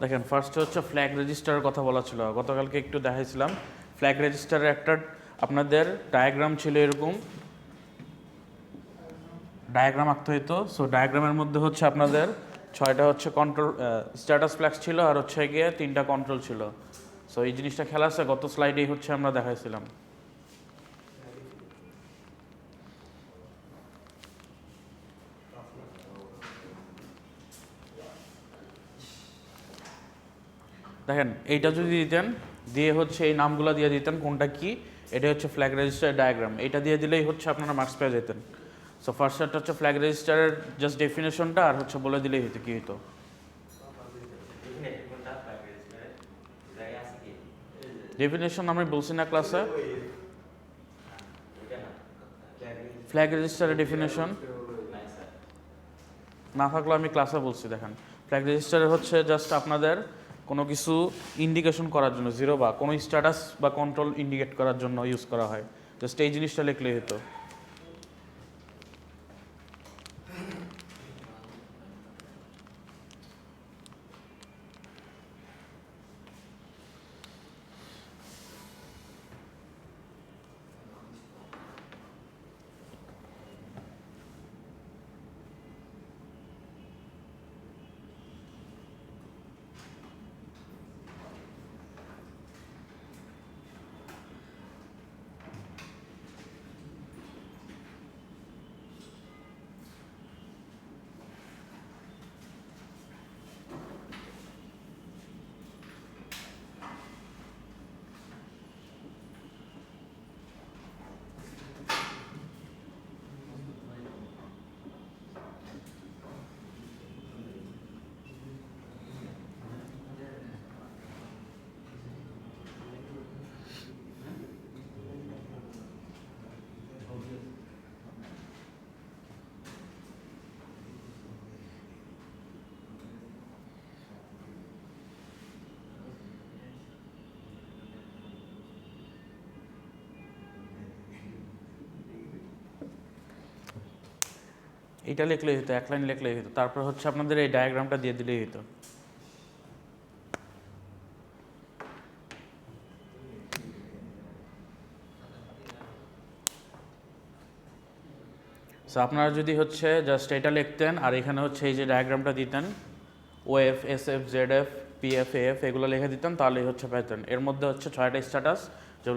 দেখেন ফার্স্টে হচ্ছে ফ্ল্যাগ রেজিস্টারের কথা বলা ছিল, গতকালকে একটু দেখাইছিলাম। ফ্ল্যাগ রেজিস্টারের একটা আপনাদের ডায়াগ্রাম ছিল, এরকম ডায়াগ্রাম আঁকতে হইতো। সো ডায়াগ্রামের মধ্যে হচ্ছে আপনাদের 6টা হচ্ছে কন্ট্রোল স্ট্যাটাস ফ্ল্যাগ ছিল, আর হচ্ছে গিয়ে 3টা কন্ট্রোল ছিল। সো এই জিনিসটা খেলা আছে, গত স্লাইডেই হচ্ছে আমরা দেখাইছিলাম। দেখেন এইটা যদি দিতেন, দিয়ে হচ্ছে এই নামগুলো দিয়ে দিতেন কোনটা কি, এটা হচ্ছে ফ্ল্যাগ রেজিস্টার ডায়াগ্রাম, এটা দিয়ে দিলেই হচ্ছে আপনারা মার্কস পেয়ে যেতেন। সো ফার্স্ট একটা হচ্ছে ফ্ল্যাগ রেজিস্টারের জাস্ট ডেফিনেশনটা, আর হচ্ছে বলে দিলেই হতো কি হতো। ডেফিনেশন আমি বলছি না ক্লাসে, ফ্ল্যাগ রেজিস্টারের ডেফিনেশন না থাকলেও আমি ক্লাসে বলছি। দেখেন ফ্ল্যাগ রেজিস্টারে হচ্ছে জাস্ট আপনাদের কোনো কিছু ইন্ডিকেশন করার জন্য, জিরো বা কোনো স্ট্যাটাস বা কন্ট্রোল ইন্ডিকেট করার জন্য ইউজ করা হয়। জাস্ট এই জিনিসটা লিখলেই হতো। এইটা লিখলেই হতো, এক লাইন লিখলেই হতো, তারপর হচ্ছে আপনাদের এই ডায়াগ্রামটা দিয়ে দিলেই হতো। সো আপনারা যদি হচ্ছে জাস্ট এটা লিখতেন, আর এখানে হচ্ছে এই যে ডায়াগ্রামটা দিতেন, OF, SF, ZF, PF, AF এগুলো লিখে দিতেন, তাহলেই হচ্ছে পেতেন। এর মধ্যে হচ্ছে 6টা স্ট্যাটাস